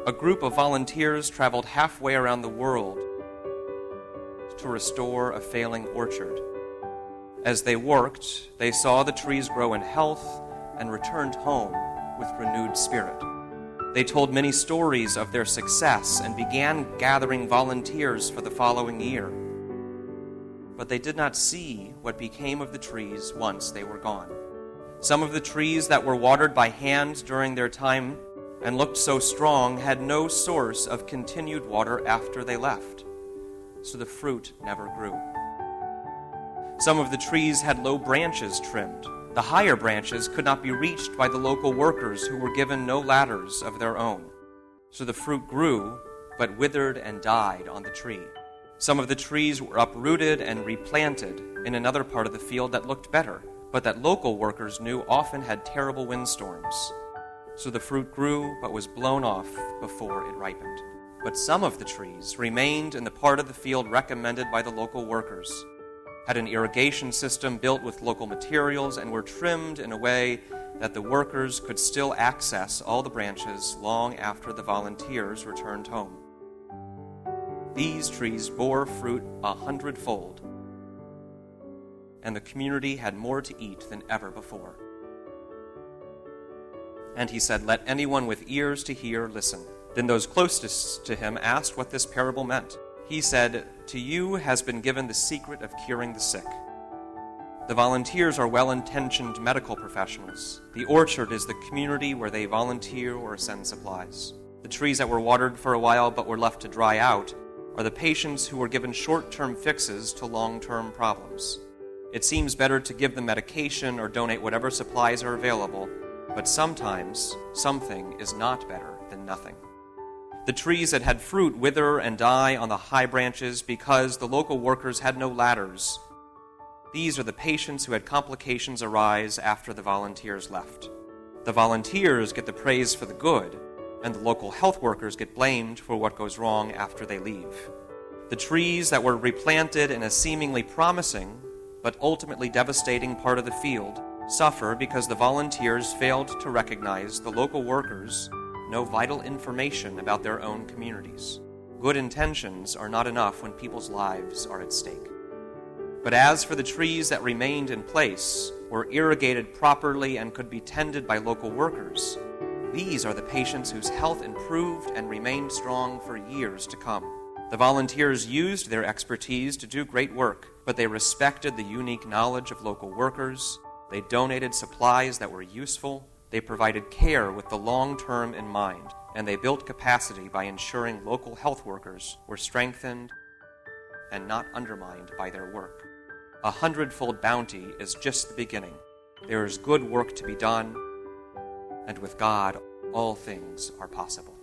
A group of volunteers traveled halfway around the world to restore a failing orchard. As they worked, they saw the trees grow in health and returned home with renewed spirit. They told many stories of their success and began gathering volunteers for the following year. But they did not see what became of the trees once they were gone. Some of the trees that were watered by hand during their time and looked so strong had no source of continued water after they left, so the fruit never grew. Some of the trees had low branches trimmed. The higher branches could not be reached by the local workers who were given no ladders of their own, so the fruit grew, but withered and died on the tree. Some of the trees were uprooted and replanted in another part of the field that looked better, but that local workers knew often had terrible windstorms. So the fruit grew, but was blown off before it ripened. But some of the trees remained in the part of the field recommended by the local workers, had an irrigation system built with local materials, and were trimmed in a way that the workers could still access all the branches long after the volunteers returned home. These trees bore fruit 100-fold, and the community had more to eat than ever before. And he said, "Let anyone with ears to hear listen." Then those closest to him asked what this parable meant. He said, "To you has been given the secret of curing the sick." The volunteers are well-intentioned medical professionals. The orchard is the community where they volunteer or send supplies. The trees that were watered for a while but were left to dry out are the patients who were given short-term fixes to long-term problems. It seems better to give them medication or donate whatever supplies are available, but sometimes something is not better than nothing. The trees that had fruit wither and die on the high branches because the local workers had no ladders. These are the patients who had complications arise after the volunteers left. The volunteers get the praise for the good, and the local health workers get blamed for what goes wrong after they leave. The trees that were replanted in a seemingly promising but ultimately devastating part of the field suffer because the volunteers failed to recognize the local workers know vital information about their own communities. Good intentions are not enough when people's lives are at stake. But as for the trees that remained in place, were irrigated properly, and could be tended by local workers, these are the patients whose health improved and remained strong for years to come. The volunteers used their expertise to do great work, but they respected the unique knowledge of local workers. They donated supplies that were useful. They provided care with the long term in mind, and they built capacity by ensuring local health workers were strengthened and not undermined by their work. 100-fold bounty is just the beginning. There is good work to be done, and with God, all things are possible.